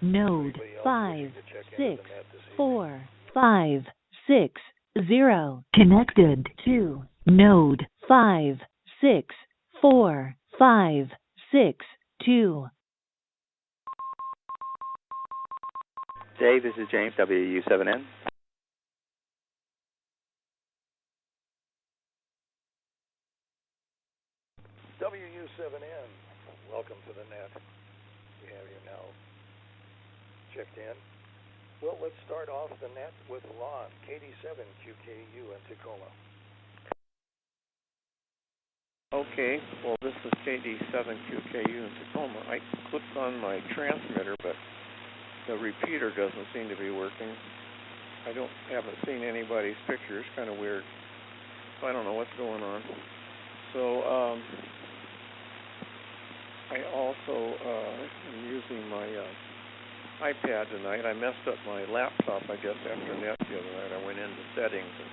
Node 56456 connected to Node 56456 Dave, this is James, WU7N. WU7N, welcome to the net. We have you now checked in. Well, let's start off the net with Ron, KD7QKU in Tacoma. Okay, well, this is KD7QKU in Tacoma. I clicked on my transmitter, but the repeater doesn't seem to be working. Haven't seen anybody's pictures. Kind of weird. So I don't know what's going on. So I also am using my iPad tonight. I messed up my laptop, I guess, after net the other night. I went into settings, and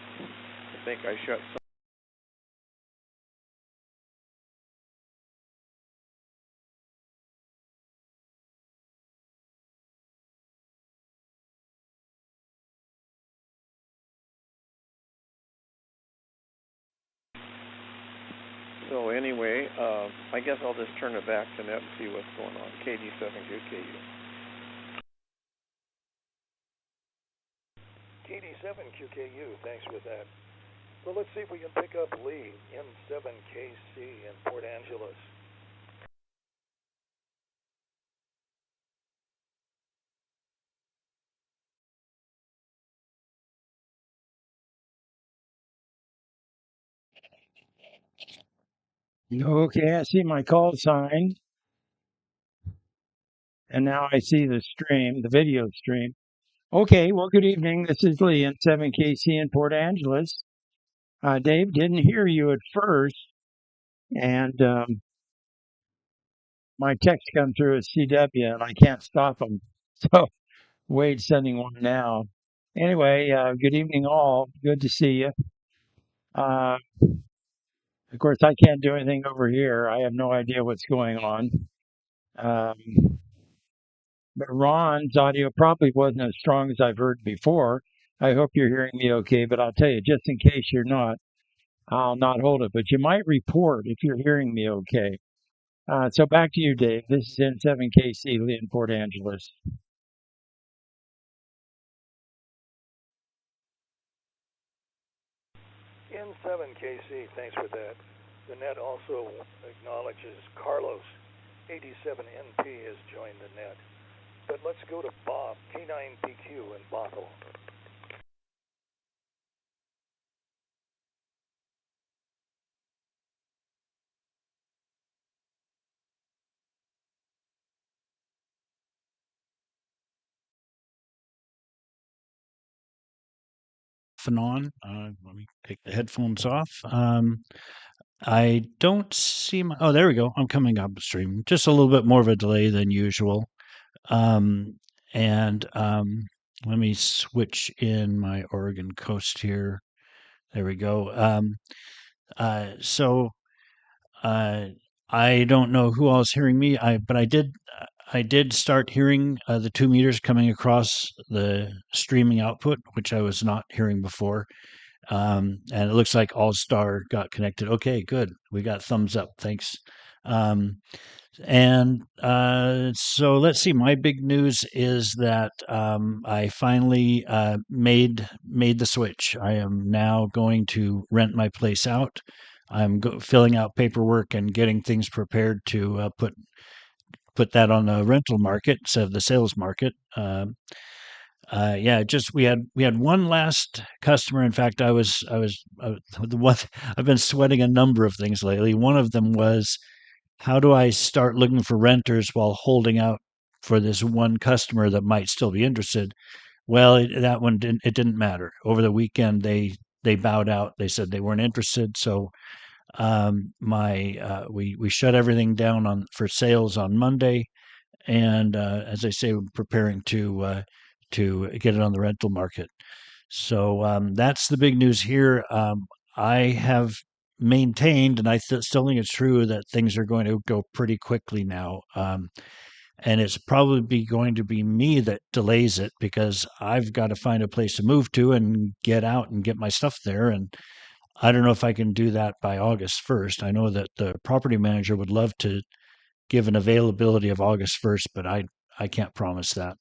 I think I shut some. So anyway, I guess I'll just turn it back to net and see what's going on. KD7QKU. KD7QKU, thanks for that. Well, let's see if we can pick up Lee, N7KC in Port Angeles. Okay, I see my call sign. And now I see the stream, the video stream. Okay, well, good evening. This is Lee in 7KC in Port Angeles. Dave, didn't hear you at first. And my text come through as CW, and I can't stop them. So Wade's sending one now. Anyway, good evening, all. Good to see you. Of course, I can't do anything over here. I have no idea what's going on. But Ron's audio probably wasn't as strong as I've heard before. I hope you're hearing me okay, but I'll tell you, just in case you're not, I'll not hold it. But you might report if you're hearing me okay. So back to you, Dave. This is N7KC, Lee in Port Angeles. N7KC, thanks for that. The net also acknowledges Carlos, 87NP, has joined the net. But let's go to Bob, K9PQ in Bothell. And on. Let me take the headphones off. I don't see my. Oh, there we go. I'm coming upstream. Just a little bit more of a delay than usual. And let me switch in my Oregon coast here. There we go. So I don't know who all is hearing me. But I did start hearing the 2 meters coming across the streaming output, which I was not hearing before. And it looks like All Star got connected. Okay, good. We got thumbs up. Thanks. So let's see. My big news is that I finally made the switch. I am now going to rent my place out. I'm filling out paperwork and getting things prepared to put that on the rental market instead of the sales market. Just we had one last customer. In fact, I was the one. I've been sweating a number of things lately. One of them was, how do I start looking for renters while holding out for this one customer that might still be interested? Well, that one didn't matter. Over the weekend, they bowed out. They said they weren't interested. So we shut everything down for sales on Monday, and as I say, we're preparing to get it on the rental market. So that's the big news here. I have maintained, and I still think it's true that things are going to go pretty quickly now. And it's probably going to be me that delays it because I've got to find a place to move to and get out and get my stuff there. And I don't know if I can do that by August 1st. I know that the property manager would love to give an availability of August 1st, but I can't promise that.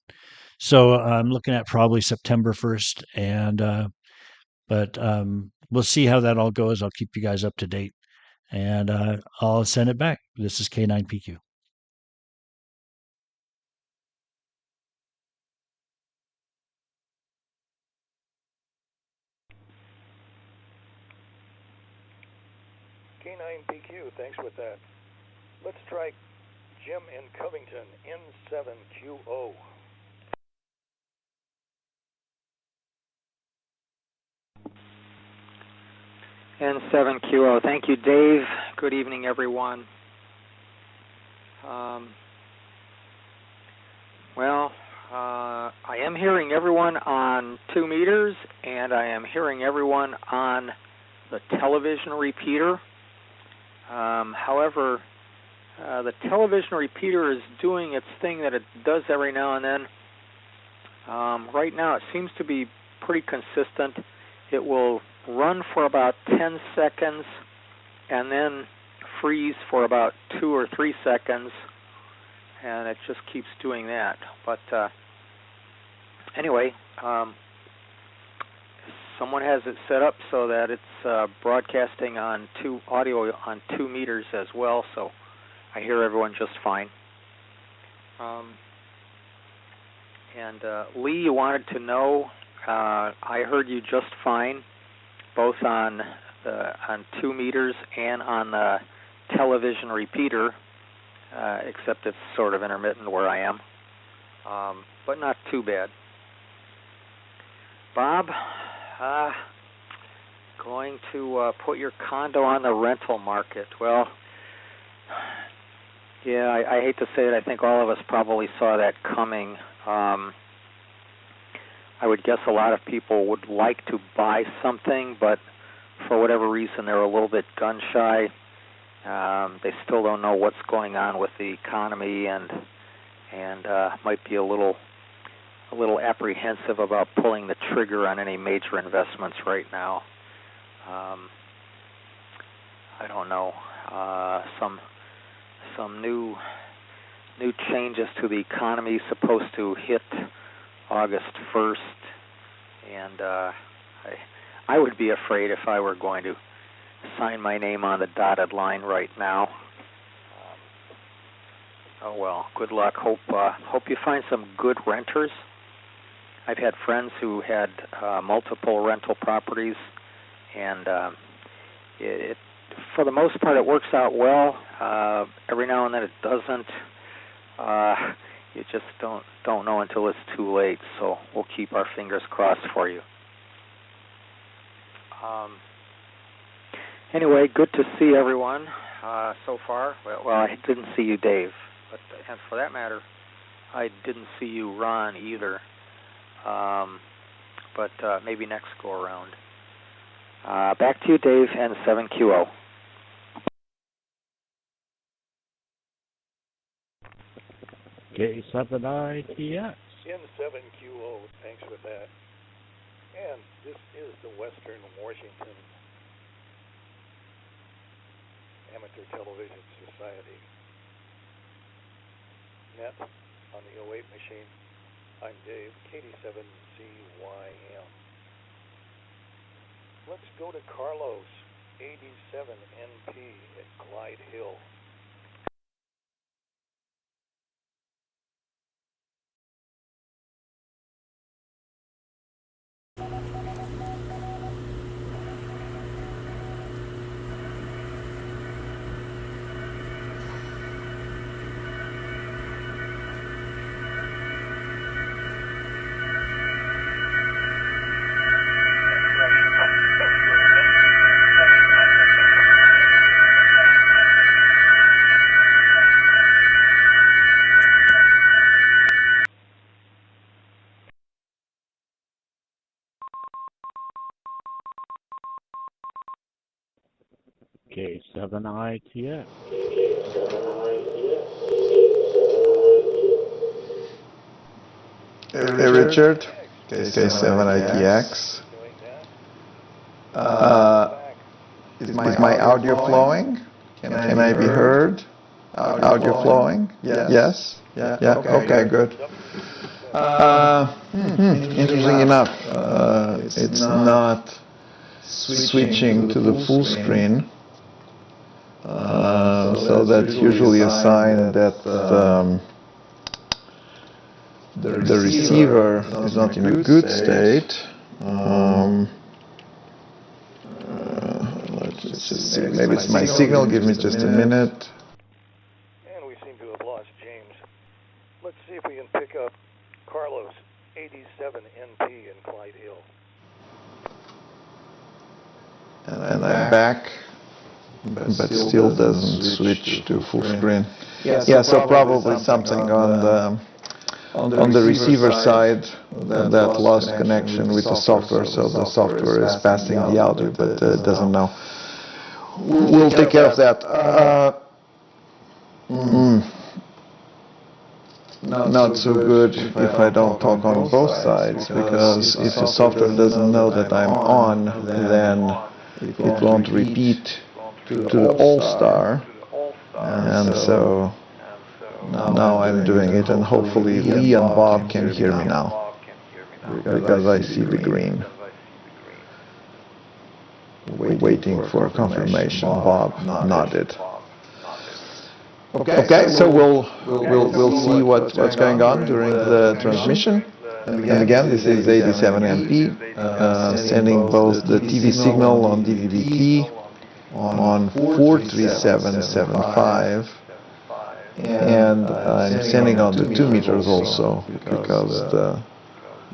So I'm looking at probably September 1st, but we'll see how that all goes. I'll keep you guys up to date, and I'll send it back. This is K9PQ. K9PQ, thanks with that. Let's try Jim in Covington, N7QO. N7QO. Thank you, Dave. Good evening, everyone. I am hearing everyone on 2 meters, and I am hearing everyone on the television repeater. However, the television repeater is doing its thing that it does every now and then. Right now, it seems to be pretty consistent. It will run for about 10 seconds and then freeze for about 2 or 3 seconds, and it just keeps doing that. But anyway, someone has it set up so that it's broadcasting on audio on 2 meters as well, so I hear everyone just fine. And Lee, you wanted to know, I heard you just fine, both on 2 meters and on the television repeater, except it's sort of intermittent where I am, but not too bad. Bob, going to put your condo on the rental market. Well, yeah, I hate to say it. I think all of us probably saw that coming. I would guess a lot of people would like to buy something, but for whatever reason they're a little bit gun shy. They still don't know what's going on with the economy, and might be a little apprehensive about pulling the trigger on any major investments right now. I don't know. Some new changes to the economy supposed to hit August 1st, and I would be afraid if I were going to sign my name on the dotted line right now. Oh well, good luck. Hope you find some good renters. I've had friends who had multiple rental properties, and it for the most part it works out well. Every now and then it doesn't. You just don't know until it's too late. So we'll keep our fingers crossed for you. Anyway, good to see everyone so far. Well, I didn't see you, Dave, and for that matter, I didn't see you, Ron, either. But maybe next go around. Back to you, Dave, and 7QO. K7ITX. N7QO, thanks for that. And this is the Western Washington Amateur Television Society Net on the 08 machine. I'm Dave, KD7CYM. Let's go to Carlos, 87NP at Clyde Hill. 87 ITX. Hey Richard, K7 ITX. Is my audio flowing? Can I be heard? Audio flowing? Yes? Yeah, okay, good. Interesting enough, it's not switching to the full screen. So that's usually a sign that the receiver is not in a good state. Let's just see. Maybe it's my signal. Give me just a minute. And we seem to have lost James. Let's see if we can pick up Carlos, 87 NP in Clyde Hill. And I'm back, but still doesn't switch to full screen. Yeah, so probably something on the receiver side that lost connection with the software, so the software is passing the audio, but doesn't know. We'll take care of that. Not so good if I don't talk on both sides, because if the software doesn't know that I'm on, then it won't repeat to the All-Star, and so now I'm doing it, and hopefully Lee and Bob can hear me now, because I see the green. Waiting for confirmation. Bob nodded. Okay, so we'll see what's going on during the transmission. And again, this is 87 MP, sending both the TV signal on DVB-T on 43775, and I'm sending on the 2 meters also, because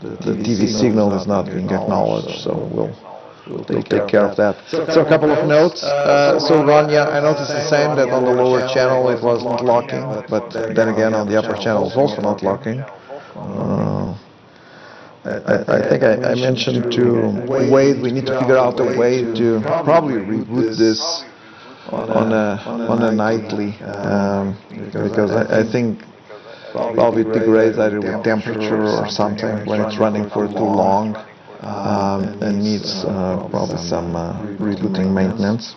the TV signal is not being acknowledged, so we'll take care of that. So a couple of notes. So Ron, yeah, I noticed the same, that on the lower channel it wasn't locking, but then again on the upper channel it's also not locking. I think I mentioned to Wade, we need to figure out a way to probably reboot this on a nightly, because I think probably it degrades either with temperature or something when it's running for too long, and needs probably some rebooting maintenance.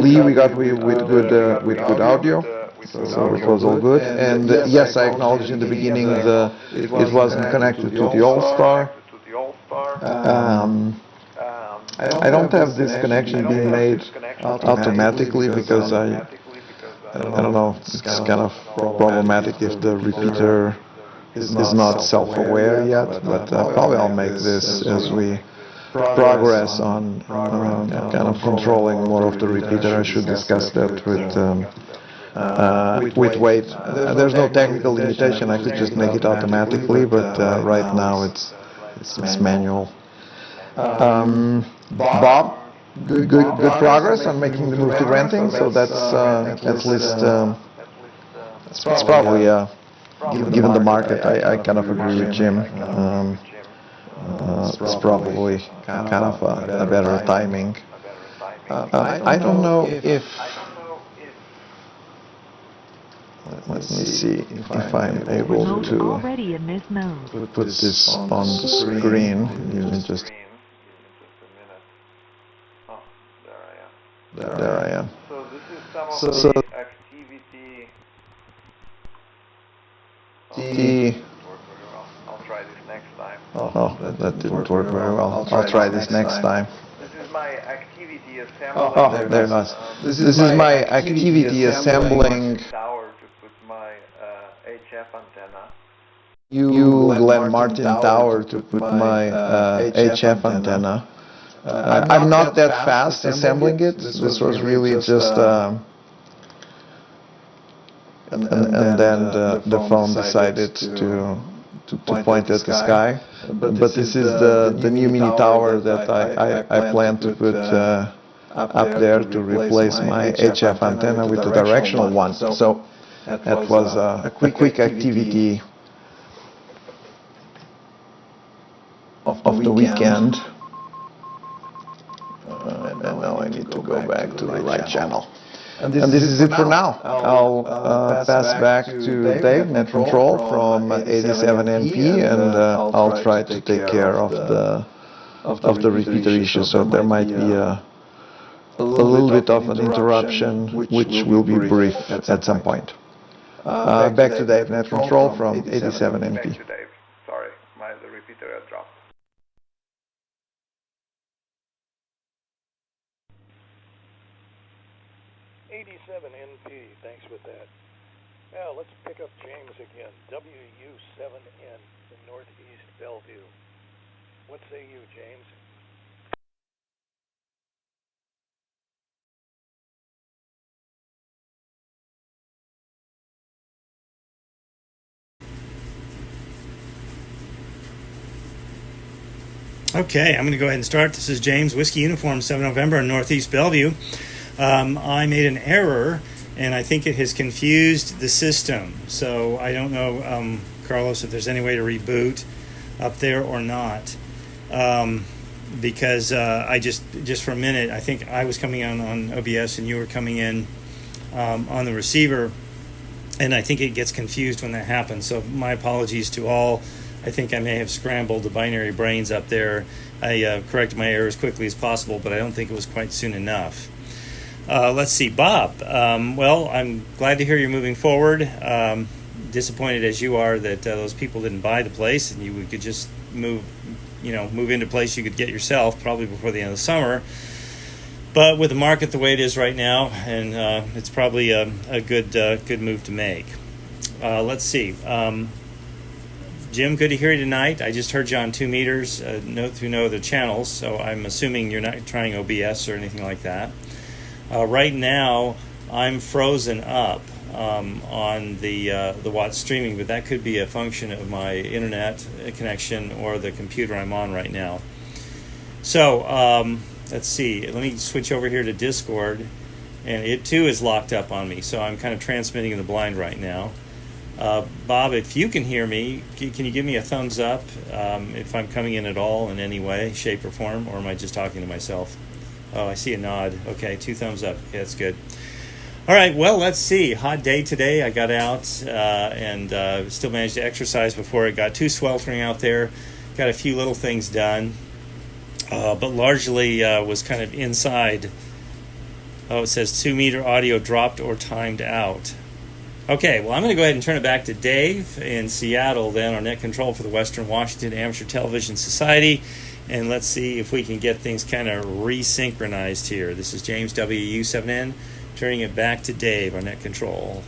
Lee, we got with good audio, so it was all good. And yes, I acknowledged in the beginning it wasn't connected to the All-Star. I don't have this connection being made automatically, because I don't know, it's kind of problematic if the repeater is not self-aware yet, but probably I'll make this as we progress on kind of controlling more of the repeater. I should discuss that with Wade. There's no technical limitation, I could just make it automatically, but right now it's manual. Bob, good progress on making the move to renting, so that's at least it's probably given the market, I kind of agree with Jim. It's probably kind of a better timing. I don't know if let me see if I'm able to already in this mode. put this on the screen. Just there I am. So this is some of the activity. I'll try this next time. Oh, that didn't work very well. I'll try this next time. This is my activity assembling. Oh, very nice. This is my activity assembling. Tower to put my HF antenna. You Glenn Martin tower to put my HF antenna. I'm not that fast assembling it. This was really just, and then the phone decided to point at the sky. But this is the new mini tower that I plan to put up there to replace my HF antenna with the directional one. So that was a quick activity of the weekend. And now I need to go back to the right channel. And this is it for now. I'll pass back to Dave, Net Control from 87 NP, and I'll try to take care of the repeater issue. So there might be a little bit of an interruption, which will be brief at some point. Back to Dave, Net Control from 87 NP. Thank you, Dave. Sorry, the repeater had dropped. NP, thanks with that. Now let's pick up James again. WU7N in Northeast Bellevue. What say you, James? Okay, I'm going to go ahead and start. This is James, Whiskey Uniform, 7 November in Northeast Bellevue. I made an error, and I think it has confused the system. So I don't know, Carlos, if there's any way to reboot up there or not. Because I just for a minute, I think I was coming on OBS and you were coming in on the receiver, and I think it gets confused when that happens. So my apologies to all. I think I may have scrambled the binary brains up there. I corrected my error as quickly as possible, but I don't think it was quite soon enough. Let's see, Bob. Well, I'm glad to hear you're moving forward. Disappointed as you are that those people didn't buy the place, and you could just move into a place you could get yourself probably before the end of the summer. But with the market the way it is right now, and it's probably a good move to make. Let's see. Jim, good to hear you tonight. I just heard you on 2 meters, through no other channels, so I'm assuming you're not trying OBS or anything like that. Right now, I'm frozen up on the Watt streaming, but that could be a function of my internet connection or the computer I'm on right now. So let's see. Let me switch over here to Discord, and it too is locked up on me, so I'm kind of transmitting in the blind right now. Bob, if you can hear me, can you give me a thumbs up if I'm coming in at all in any way, shape, or form, or am I just talking to myself? Oh, I see a nod. Okay, 2 thumbs up. Okay, that's good. All right, well, let's see. Hot day today. I got out and still managed to exercise before it got too sweltering out there. Got a few little things done, but largely was kind of inside. Oh, it says 2 meter audio dropped or timed out. Okay, well, I'm going to go ahead and turn it back to Dave in Seattle, then, our net control for the Western Washington Amateur Television Society. And let's see if we can get things kind of resynchronized here. This is James WU7N, turning it back to Dave, our net control.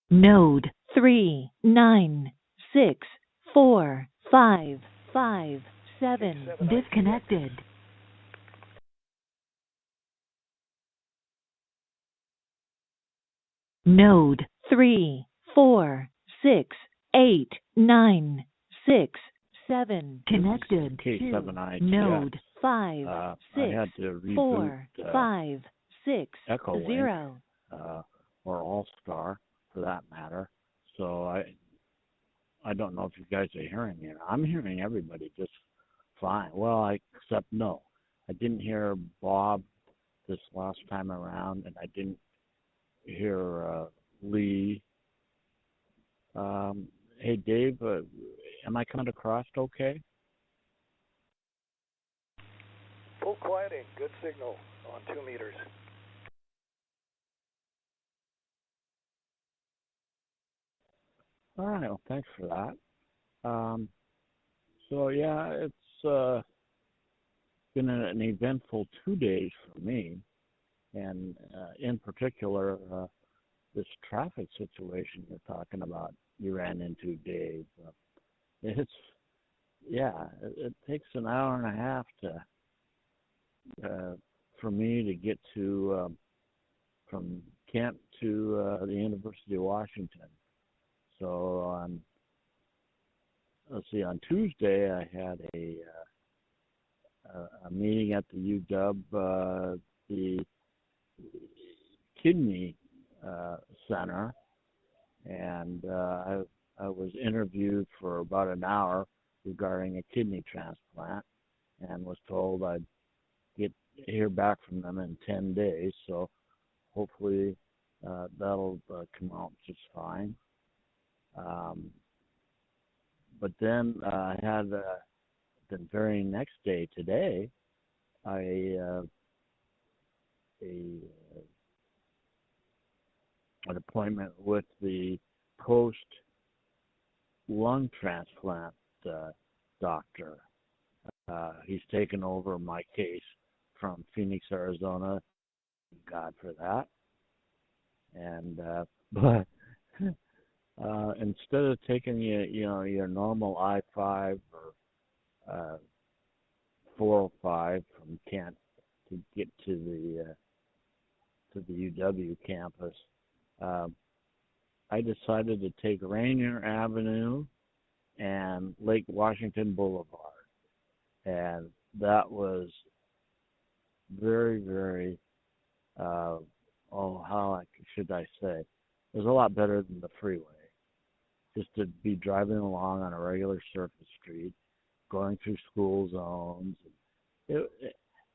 Node 3964557 disconnected. Node 3468967 connected to K7ITX. node I had to reboot 56560. or All Star for that matter. So I don't know if you guys are hearing me. I'm hearing everybody just fine. Well, except no, I didn't hear Bob this last time around, and I didn't hear Lee. Hey, Dave, am I coming across okay? Full quieting, good signal on 2 meters. All right, well, thanks for that. So yeah, it's been an eventful 2 days for me, and in particular, this traffic situation you're talking about, you ran into, Dave. It takes an hour and a half for me to get to from Kent to the University of Washington. So let's see, on Tuesday I had a meeting at the UW, the kidney center, and I was interviewed for about an hour regarding a kidney transplant, and was told I'd hear back from them in 10 days. So hopefully that'll come out just fine. But then I had the very next day, today, an appointment with the post lung transplant doctor. He's taken over my case from Phoenix, Arizona. God for that. And but instead of taking your normal I-5 or 405 from Kent to get to the UW campus, I decided to take Rainier Avenue and Lake Washington Boulevard, and that was very, very how should I say? It was a lot better than the freeway. Just to be driving along on a regular surface street, going through school zones,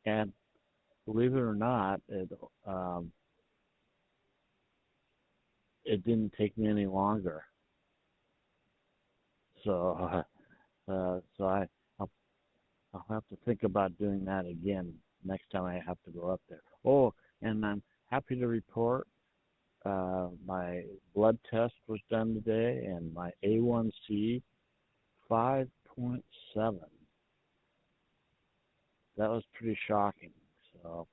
and believe it or not, it didn't take me any longer. So, I'll have to think about doing that again next time I have to go up there. Oh, and I'm happy to report my blood test was done today, and my A1C 5.7. That was pretty shocking. So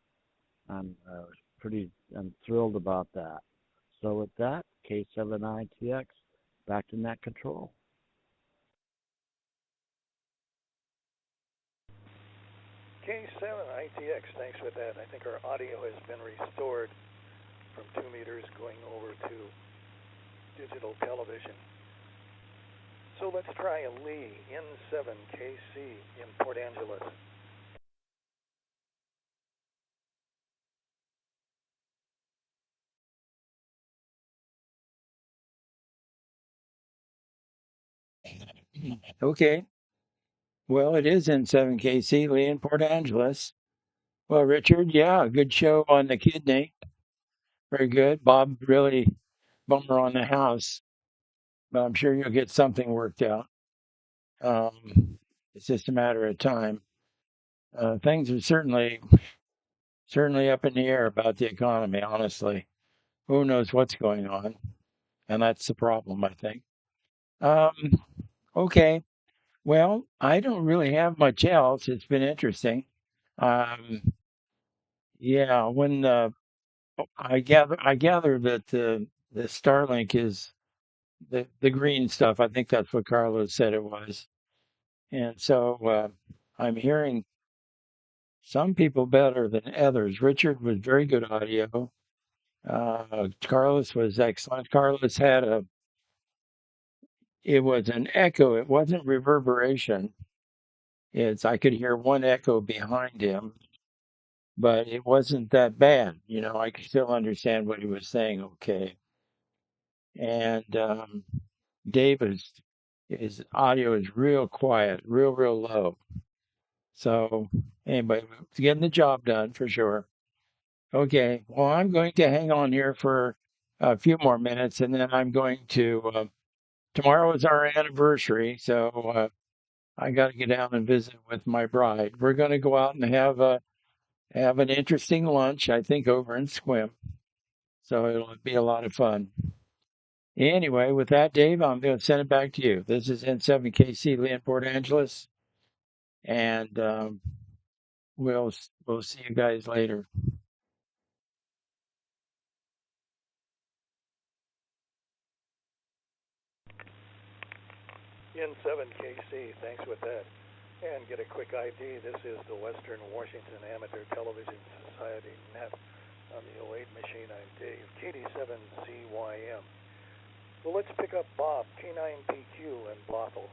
I'm thrilled about that. So with that, K7ITX, back to net control. K7ITX, thanks for that. I think our audio has been restored from 2 meters going over to digital television. So let's try a Lee N7KC in Port Angeles. Okay. Well, it is N7KC, Lee in Port Angeles. Well, Richard, yeah, good show on the kidney. Very good. Bob, really bummer on the house, but I'm sure you'll get something worked out. It's just a matter of time. Things are certainly up in the air about the economy, honestly. Who knows what's going on? And that's the problem, I think. Okay. Well, I don't really have much else. It's been interesting. Yeah, when I gather that the Starlink is the green stuff. I think that's what Carlos said it was. And so I'm hearing some people better than others. Richard was very good audio. Carlos was excellent. Carlos had it was an echo. It wasn't reverberation. I could hear one echo behind him, but it wasn't that bad. I could still understand what he was saying. Okay. And David's his audio is real quiet, real low. So anyway, it's getting the job done for sure. Okay. Well, I'm going to hang on here for a few more minutes, and then I'm going to. Tomorrow is our anniversary, so I got to get down and visit with my bride. We're going to go out and have an interesting lunch, I think, over in Squim. So it'll be a lot of fun. Anyway, with that, Dave, I'm going to send it back to you. This is N7KC Lee in Port Angeles, and we'll see you guys later. N7KC, thanks with that. And get a quick ID. This is the Western Washington Amateur Television Society Net on the 08 machine. I'm Dave, KD7CYM. Well, let's pick up Bob, K9PQ in Bothell.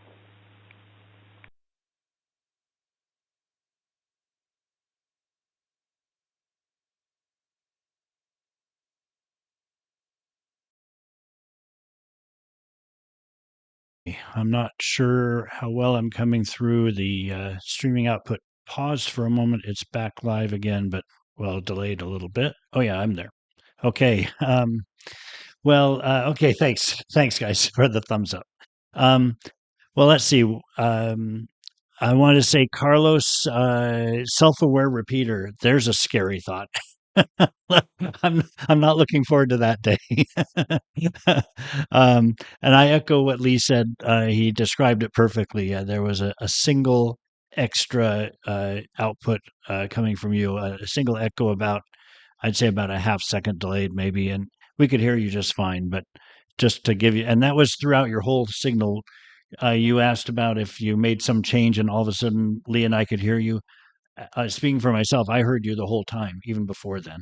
I'm not sure how well I'm coming through. The streaming output paused for a moment. It's back live again, but delayed a little bit. Oh yeah, I'm there. Okay. Okay. Thanks, guys, for the thumbs up. Let's see. I want to say Carlos, self-aware repeater. There's a scary thought. I'm not looking forward to that day. And I echo what Lee said. He described it perfectly. There was a single extra output coming from you, a single echo I'd say about a half second delayed maybe, and we could hear you just fine. But just to give you, and that was throughout your whole signal. You asked about if you made some change and all of a sudden Lee and I could hear you. Speaking for myself, I heard you the whole time, even before then.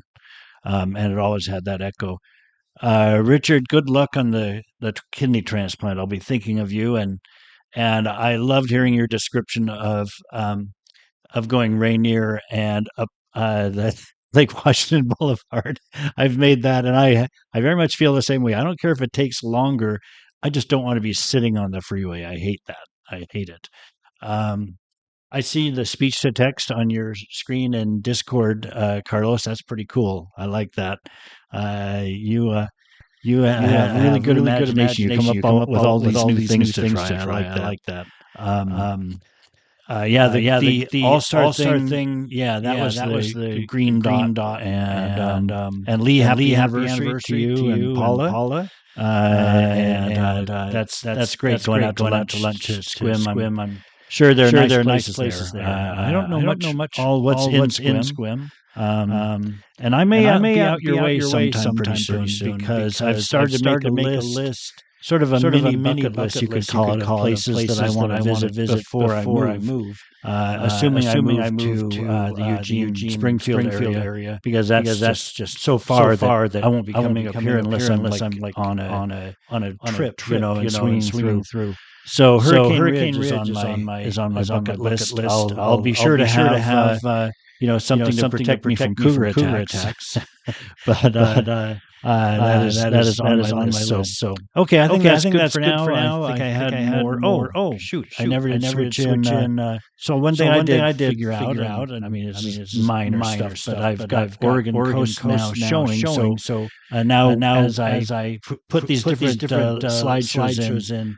And it always had that echo. Richard, good luck on the kidney transplant. I'll be thinking of you, and I loved hearing your description of going Rainier and up the Lake Washington Boulevard. I've made that, and I very much feel the same way. I don't care if it takes longer. I just don't want to be sitting on the freeway. I hate that. I hate it. I see the speech to text on your screen in Discord, Carlos. That's pretty cool. I like that. You have really good imagination. You come up with all these new things to try. I like that. The All-Star thing. Yeah, that was the green dot. And Lee, happy anniversary to you and Paula. That's great. Going out to lunch to Squim. I'm sure there are nice places there. I don't know much all what's in Squim. And I may be out your way sometime pretty soon because I've started to make a list, sort of a mini bucket list, you could call it, of places that I want to visit before I move. Assuming I move to the Eugene Springfield area, because that's just so far that I won't be coming up here unless I'm like on a trip, and swinging through. So Hurricane Ridge is on my bucket list. I'll be sure to have something to protect me from cougar attacks. But that is on my list. So okay, I think that's good for now. I think I had more. Oh, shoot! I never did switch in. So one thing I did figure out, and I mean it's minor stuff, but I've got Oregon Coast now showing. So now as I put these different slideshows in,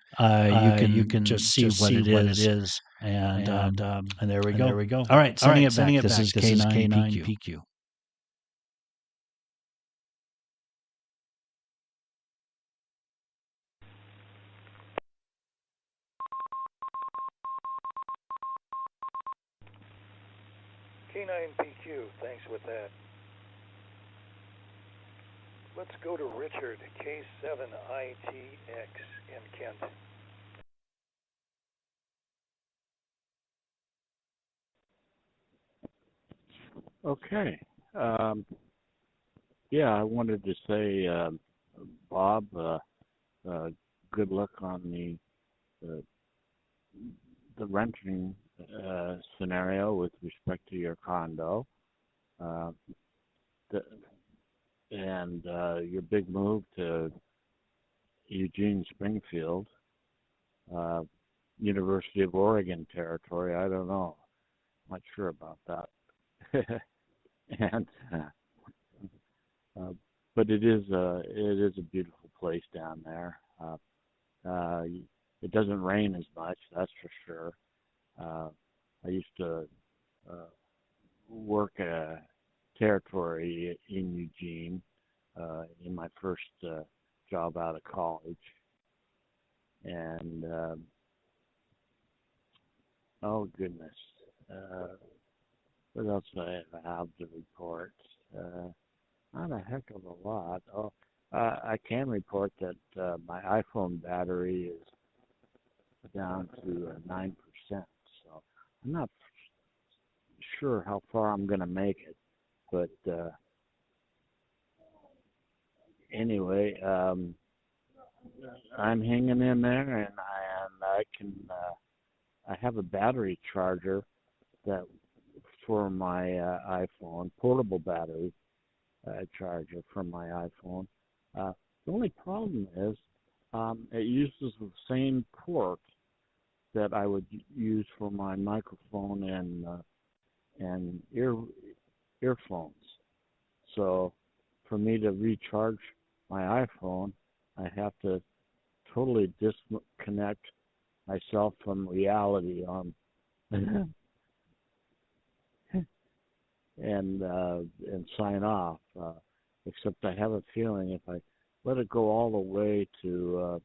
you can just see what it is. And there we go. All right, sending it back. This is K9PQ. K9PQ, thanks with that. Let's go to Richard, K7ITX in Kent. Okay. Yeah, I wanted to say, Bob, good luck on the renting scenario with respect to your condo, and your big move to Eugene Springfield, University of Oregon territory. I don't know. Not sure about that. And but it is a beautiful place down there. It doesn't rain as much, that's for sure. I used to work a territory in Eugene in my first job out of college, and oh goodness, what else do I have to report? Not a heck of a lot. Oh, I can report that my iPhone battery is down to 9%. So I'm not sure how far I'm going to make it, but anyway, I'm hanging in there, and I have a battery charger that for my iPhone, portable battery charger for my iPhone. The only problem is it uses the same port that I would use for my microphone and earphones. So for me to recharge my iPhone, I have to totally disconnect myself from reality and sign off. Except I have a feeling if I let it go all the way to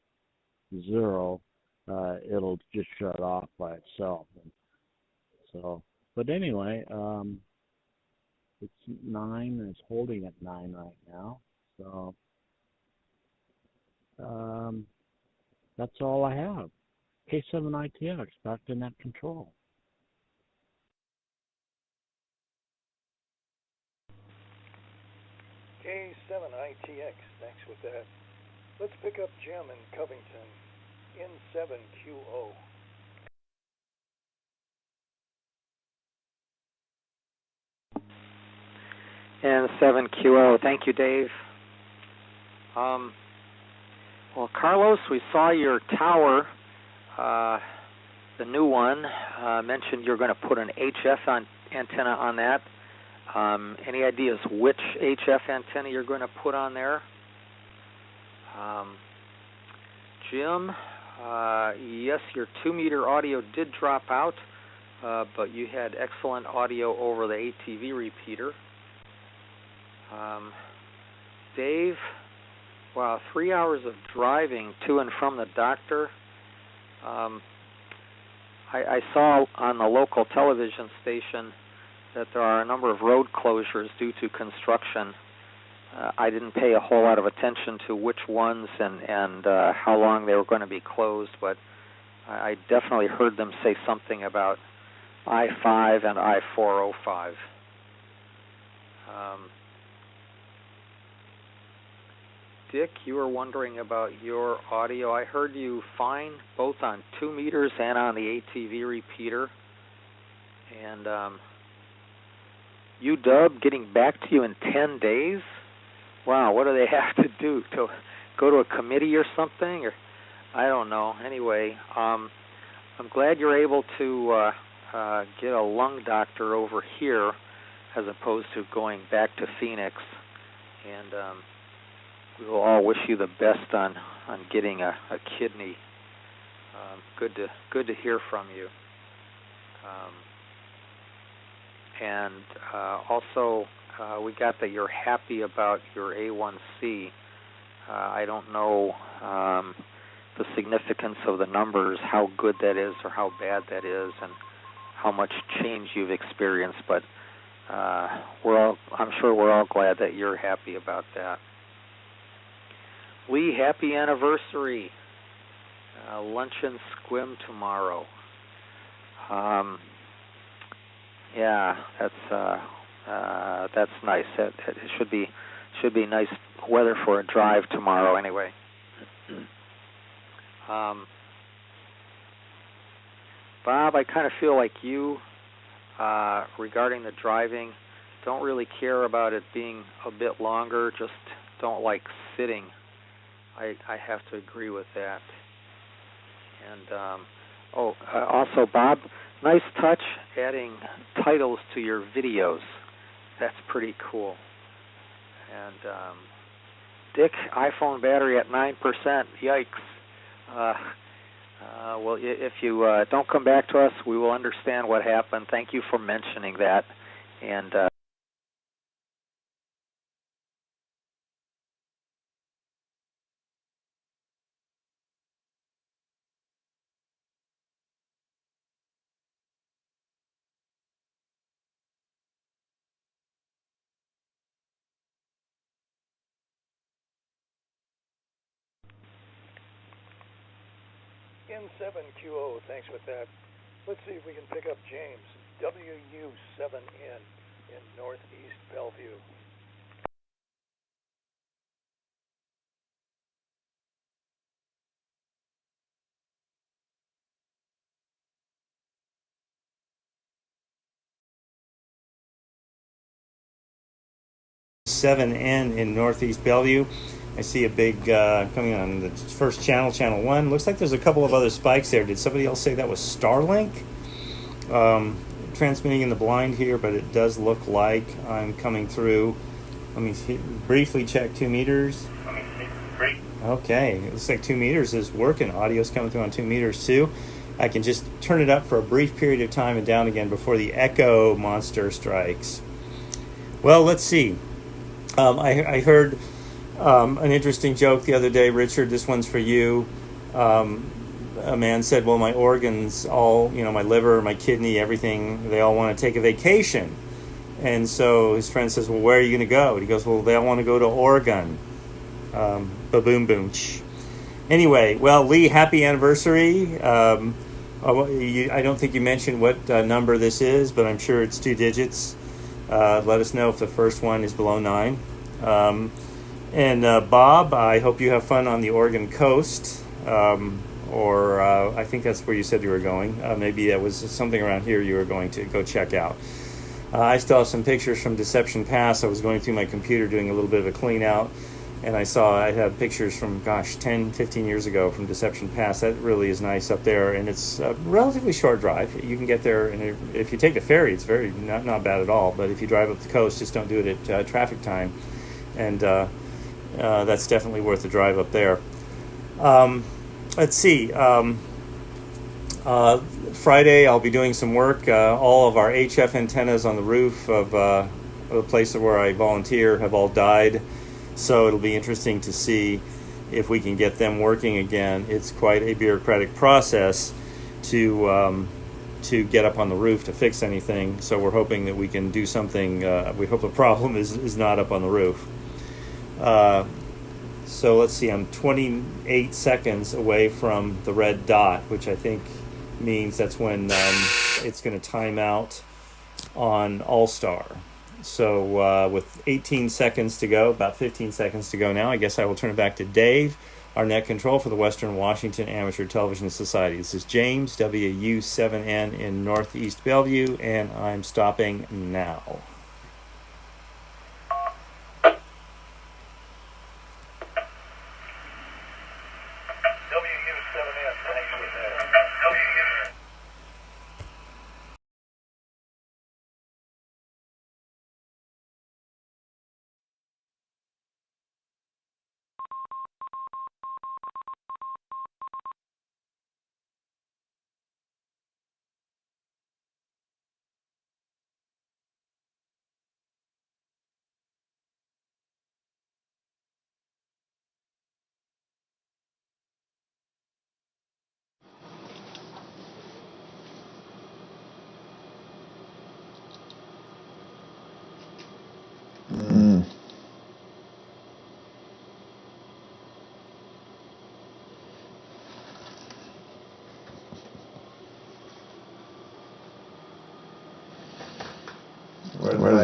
zero, it'll just shut off by itself. And so, but anyway, it's 9. It's holding at 9 right now. So that's all I have. K7ITX, back to net control. K7ITX, thanks with that. Let's pick up Jim in Covington, N7QO. N7QO, thank you, Dave. Well, Carlos, we saw your tower, the new one, mentioned you're going to put an HF antenna on that. Any ideas which HF antenna you're going to put on there? Jim, yes, your 2-meter audio did drop out, but you had excellent audio over the ATV repeater. Dave, wow, 3 hours of driving to and from the doctor. I saw on the local television station that there are a number of road closures due to construction. I didn't pay a whole lot of attention to which ones and how long they were going to be closed, but I definitely heard them say something about I-5 and I-405. Dick, you were wondering about your audio. I heard you fine both on 2 meters and on the ATV repeater. And UW getting back to you in 10 days? Wow, what do they have to do? To go to a committee or something? Or I don't know. Anyway, I'm glad you're able to get a lung doctor over here as opposed to going back to Phoenix. And we will all wish you the best on getting a kidney. Good to hear from you. And also, we got that you're happy about your A1C. I don't know the significance of the numbers, how good that is or how bad that is, and how much change you've experienced. But I'm sure we're all glad that you're happy about that. Lee, happy anniversary. Lunch and squim tomorrow. Yeah, that's nice. It should be nice weather for a drive tomorrow anyway. Bob, I kind of feel like you, regarding the driving, don't really care about it being a bit longer, just don't like sitting. I have to agree with that. And also, Bob, nice touch adding titles to your videos. That's pretty cool. And Dick, iPhone battery at 9%. Yikes. Well, if you don't come back to us, we will understand what happened. Thank you for mentioning that. And N7QO, thanks with that. Let's see if we can pick up James, WU7N in Northeast Bellevue. WU7N in Northeast Bellevue. I see a big coming on the first channel, channel 1. Looks like there's a couple of other spikes there. Did somebody else say that was Starlink? Transmitting in the blind here, but it does look like I'm coming through. Let me briefly check 2 meters. Okay, it looks like 2 meters is working. Audio's coming through on 2 meters too. I can just turn it up for a brief period of time and down again before the echo monster strikes. Well, let's see. I heard an interesting joke the other day, Richard. This one's for you. A man said, well, my organs all, my liver, my kidney, everything, they all want to take a vacation. And so his friend says, well, where are you going to go? And he goes, well, they all want to go to Oregon. Ba-boom, boom. Anyway, well, Lee, happy anniversary. I don't think you mentioned what number this is, but I'm sure it's 2 digits. Let us know if the first one is below 9. And Bob, I hope you have fun on the Oregon coast, or I think that's where you said you were going. Maybe that was something around here you were going to go check out. I still have some pictures from Deception Pass. I was going through my computer doing a little bit of a clean out, and I had pictures from, 10, 15 years ago from Deception Pass. That really is nice up there, and it's a relatively short drive. You can get there, and if you take the ferry, it's very not bad at all. But if you drive up the coast, just don't do it at traffic time, and that's definitely worth the drive up there. Let's see. Friday, I'll be doing some work. All of our HF antennas on the roof of the place where I volunteer have all died. So it'll be interesting to see if we can get them working again. It's quite a bureaucratic process to get up on the roof to fix anything. So we're hoping that we can do something. We hope the problem is not up on the roof. So let's see, I'm 28 seconds away from the red dot, which I think means that's when it's going to time out on All-Star. So with 18 seconds to go, about 15 seconds to go now, I guess I will turn it back to Dave, our net control for the Western Washington Amateur Television Society. This is James, WU7N in Northeast Bellevue, and I'm stopping now.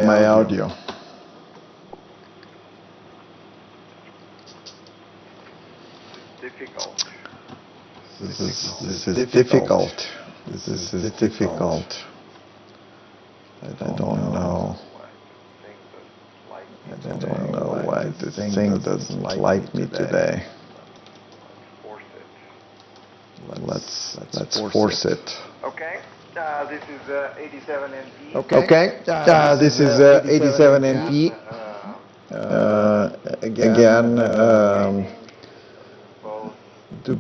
my audio. Difficult. This is difficult. This is difficult. I don't know. I don't know why this thing doesn't like me today. Let's force it. Okay. This is 87 NP. Okay. This is 87 NP. Again,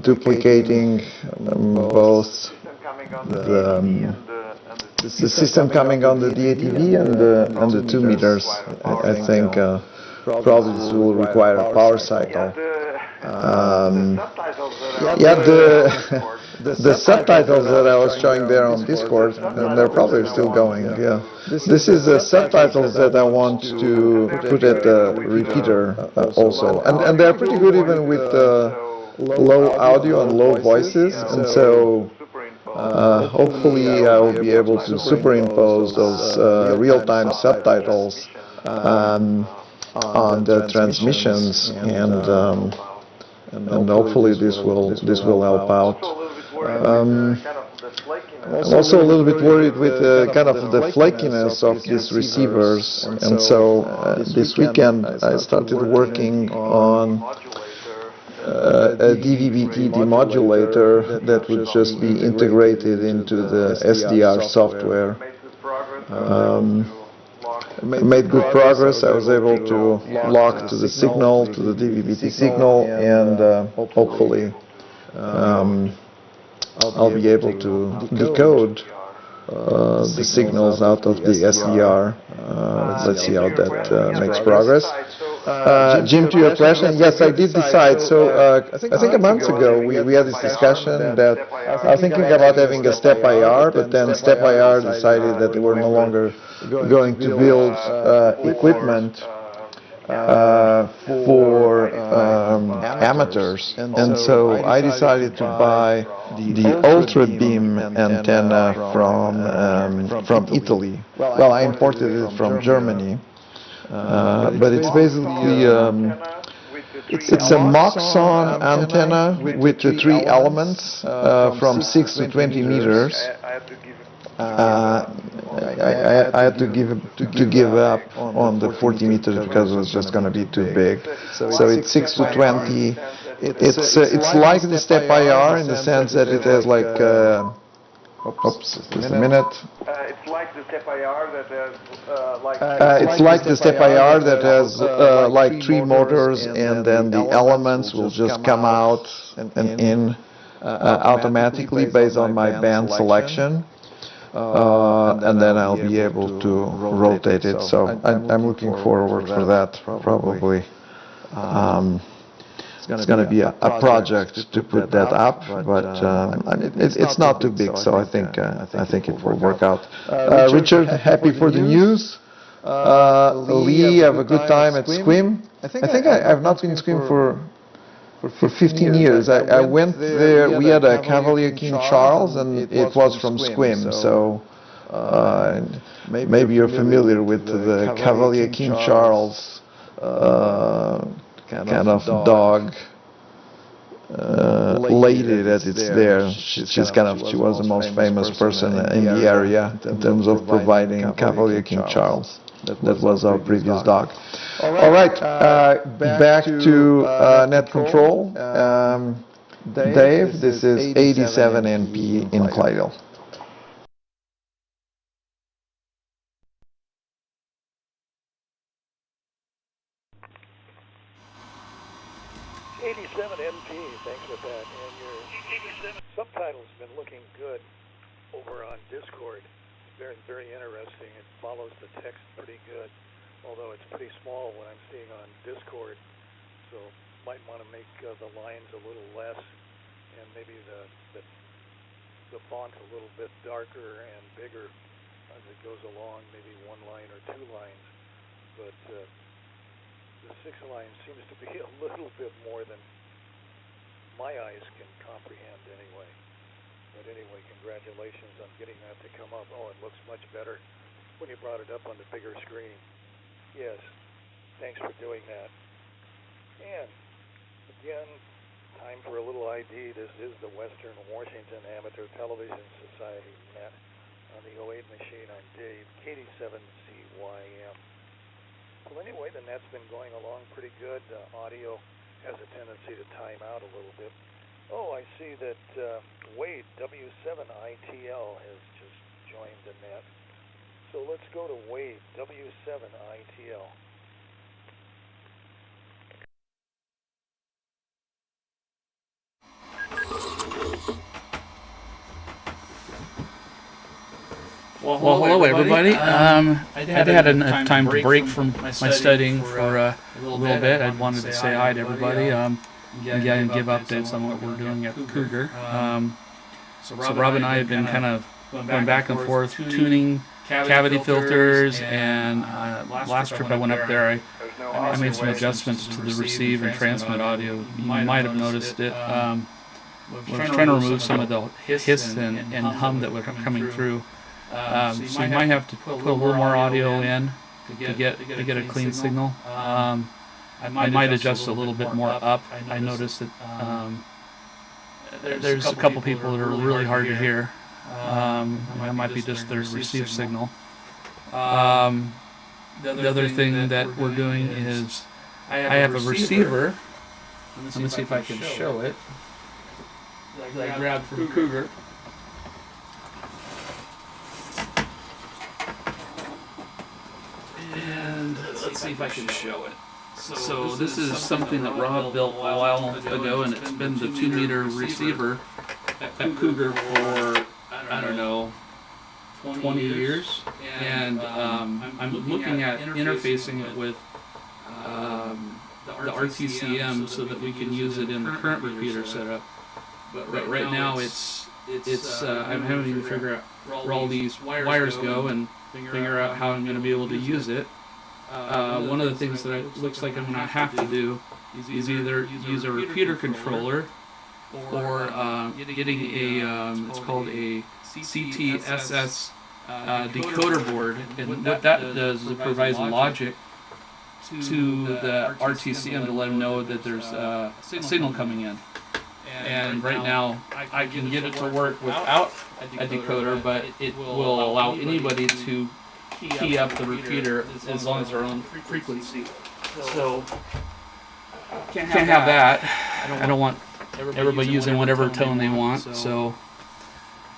duplicating both the system coming on the DATV and the 2 meters. I think probably this will require a power cycle. The subtitles that I was showing there on Discord, they're probably still going. Yeah, this is the subtitles that I want to put at the repeater also, and they're pretty good even with low audio and low voices, and so hopefully I will be able to superimpose those real-time subtitles on the transmissions, and hopefully this will help out. I'm also a little bit worried with kind of the flakiness of these receivers, and so this weekend I started working on a DVB-T demodulator that would just be integrated into the SDR software. I made good progress. I was able to lock to the signal, to the DVB-T signal, and hopefully I'll be able to decode the signals out of the SDR. Let's see how that makes progress. Jim, to your question, yes, I did decide. So I think a month ago we had this discussion that I was thinking about having a step IR, but then step IR decided that they were no longer going to build equipment for amateurs, and so I decided to buy the ultra beam antenna from Italy. Well, I imported it from Germany, but it's basically it's a Moxon antenna with the 3 elements from 6 to 20 meters. I had to give up on the 40 meters because it was just going to be too big. So it's 6 to 20. It's like the step IR in the sense that it has like oops, just a minute. It's like the step IR that has it's like the step IR that has like 3 motors, and then the elements will just come out and in automatically based on my band selection. And then I'll be able to rotate it. So I'm looking forward for that. Probably it's going to be a project to put that up, but it's not too big, so I think it will work out. Richard, happy for the news. Lee, have a good time at Squim. I think I've not been Squim for 15 years. I went there, we had a Cavalier King Charles, and it was from Squim, so maybe you're familiar with the Cavalier King Charles kind of dog lady that it's there. She was the most famous person in the area in terms of providing Cavalier King Charles. That was our previous dog. All right, back to net control. Dave, this is 87 NP in Clydesdale. Thanks for that. And your subtitle's been looking good over on Discord. Very, very interesting. It follows the text pretty good, although it's pretty small when I'm seeing on Discord. So might want to make the lines a little less, and maybe the font a little bit darker and bigger as it goes along. Maybe 1 line or 2 lines, but the 6 line seems to be a little bit more than my eyes can comprehend anyway. But anyway, congratulations on getting that to come up. Oh, it looks much better. when you brought it up on the bigger screen. Yes, thanks for doing that. And again, time for a little ID. This is the Western Washington Amateur Television Society Net on the 08 machine. I'm Dave, KD7CYM. Well, anyway, the net's been going along pretty good. Audio has a tendency to time out a little bit. Oh, I see that Wade, W7ITL, has just joined the net. So let's go to Wade, W7ITL. Well, hello everybody. I had enough time to break from my studying for a little bit. I wanted to say hi to everybody. And give updates on what we're doing at Cougar. So Rob and I have been kind of going back and forth tuning cavity filters, and last trip I went up there, I made some adjustments to the receive and transmit audio. You might have noticed it. I was trying to remove some of the hiss and hum that were coming through. So you might have to put a little more audio in to get a clean signal. I might adjust a little bit more up. I noticed that there's a couple people that are really hard to hear. That might be just their receive signal. The other thing that we're doing is I have a receiver. Let me see if I can show it. That I grabbed from Cougar. And let's see if I can show it. So this is something that Rob built a while ago, and it's been the 2-meter receiver at Cougar for, I don't know, 20 years. And I'm looking at interfacing it with the RTCM so that we can use it in the current repeater setup. But right now I'm having to figure out where all these wires go and figure out how I'm going to be able to use it. One of the things that it looks like I'm going to have to do is either use a repeater controller or getting a, it's called a CTSS decoder board. And what that does is it provides logic to the RTCM to let them know that there's a signal coming in. And right now, I can get it to work without a decoder, but it will allow anybody to key up the repeater as long as they're on frequency. So can't have that. I don't want everybody using whatever tone they want. So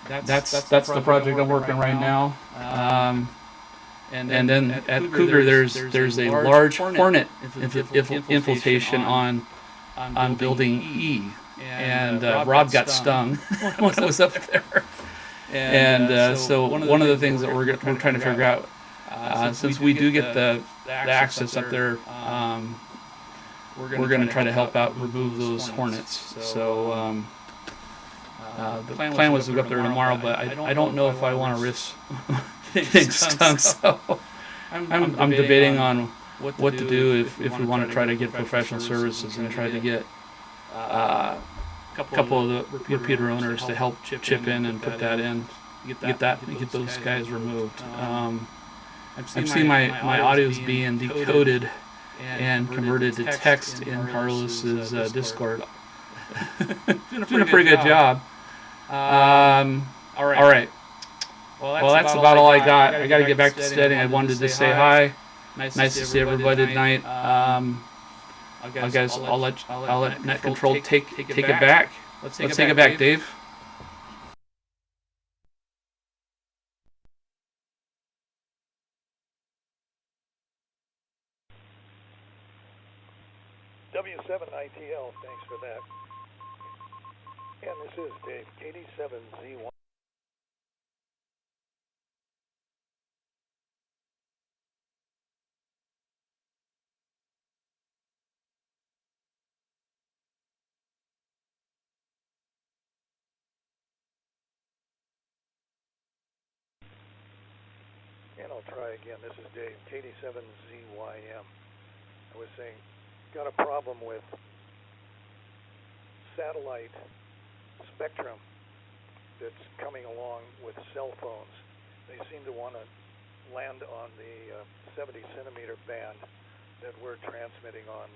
that's the project I'm working right now. And then at Cougar, there's a large hornet infiltration on building E. And Rob got stung when I was up there. And so one of the things that we're trying to figure out, since we do get the access up there, we're going to try to help out remove those hornets. So the plan was to go up there tomorrow, but I don't know if I want to risk getting stung. So I'm debating on what to do if we want to try to get professional services and try to get a couple of the repeater owners to help chip in and put that in, get those guys removed. I've seen my audios being decoded and converted to text in Carlos's Discord. Doing a pretty good job. All right. Well, that's about all I got. I got to get back to studying. I wanted to say hi. Nice to see everybody tonight. I'll let Net Control take it back. Let's take it back, Dave. W7ITL, thanks for that. And this is Dave, KD7Z1. And I'll try again. This is Dave, KD7ZYM. I was saying, got a problem with satellite spectrum that's coming along with cell phones. They seem to want to land on the 70 centimeter band that we're transmitting on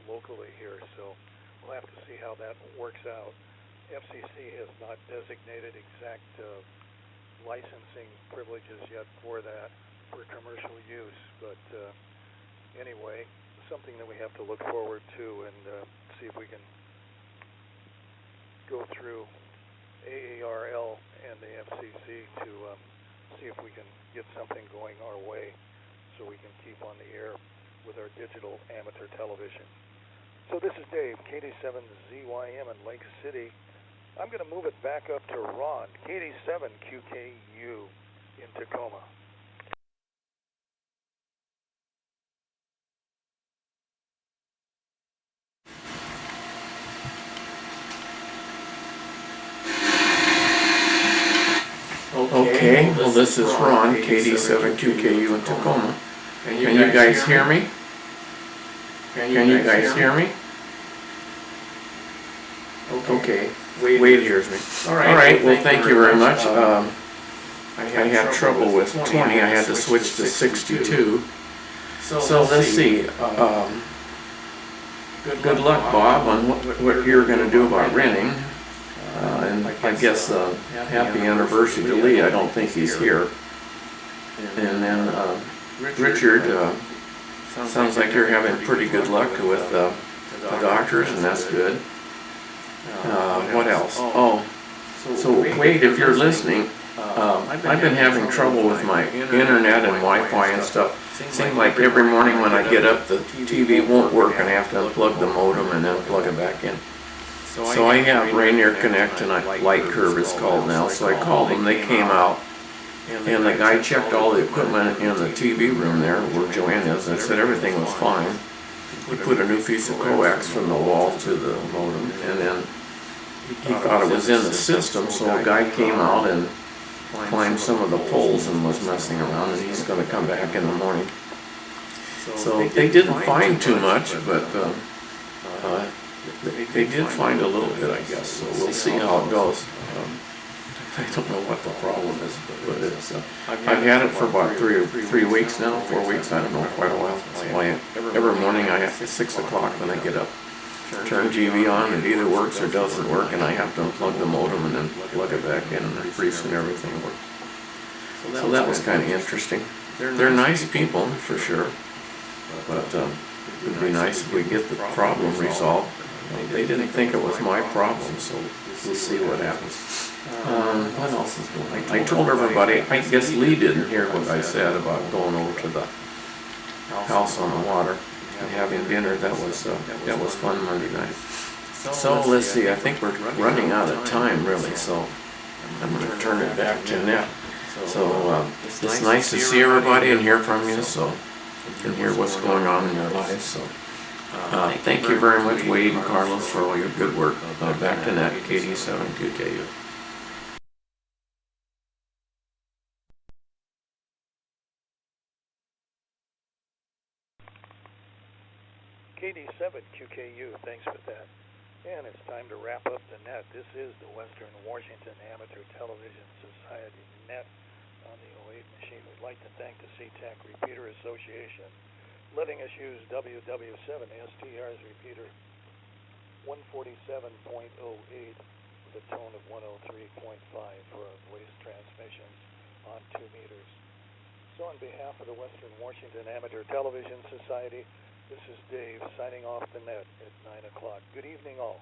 locally here, so we'll have to see how that works out. FCC has not designated exact licensing privileges yet for that for commercial use, but anyway, something that we have to look forward to and see if we can go through AARL and the FCC to see if we can get something going our way so we can keep on the air with our digital amateur television. So this is Dave, KD7ZYM in Lake City. I'm going to move it back up to Ron, KD7QKU in Tacoma. Okay, well this is Ron, KD7QKU in Tacoma. Can you guys hear me? Can you guys hear me? Okay, Wade hears me. Alright, well thank you very much. I had trouble with 20, I had to switch to 62. So let's see. Good luck, Bob, on what you're going to do about renting. And I guess happy anniversary to Lee. I don't think he's here. And then Richard, sounds like you're having pretty good luck with the doctors, and that's good. What else? Oh, so Wade, if you're listening, I've been having trouble with my internet and Wi-Fi and stuff. Seems like every morning when I get up, the TV won't work, and I have to unplug the modem and then plug it back in. So I have Rainier Connect, and Light Curve it's called now. So I called them, they came out, and the guy checked all the equipment in the TV room there where Joanne is, and said everything was fine. He put a new piece of coax from the wall to the modem, and then he thought it was in the system, so a guy came out and climbed some of the poles and was messing around, and he's going to come back in the morning. So they didn't find too much, but they did find a little bit, I guess, so we'll see how it goes. I don't know what the problem is, but it's, I've had it for about 3 weeks now, 4 weeks, I don't know, quite a while. So every morning I have to 6 o'clock when I get up, turn TV on, it either works or doesn't work, and I have to unplug the modem and then plug it back in, and pretty soon everything works. So that was kind of interesting. They're nice people, for sure, but it would be nice if we get the problem resolved. They didn't think it was my problem, so we'll see what happens. What else is going on? I told everybody, I guess Lee didn't hear what I said about going over to the house on the water and having dinner. That was fun Monday night. So let's see, I think we're running out of time really, so I'm going to turn it back to Net. So it's nice to see everybody and hear from you, so you can hear what's going on in your lives. So thank you very much, Wade and Carlos, for all your good work. Back to Net, KD7QKU. KD7QKU, thanks for that. And it's time to wrap up the Net. This is the Western Washington Amateur Television Society Net on the 08 machine. We'd like to thank the SeaTac Repeater Association letting us use WW7 STR's repeater 147.08 with a tone of 103.5 for our voice transmissions on 2 meters. So on behalf of the Western Washington Amateur Television Society, this is Dave signing off the Net at 9 o'clock. Good evening all.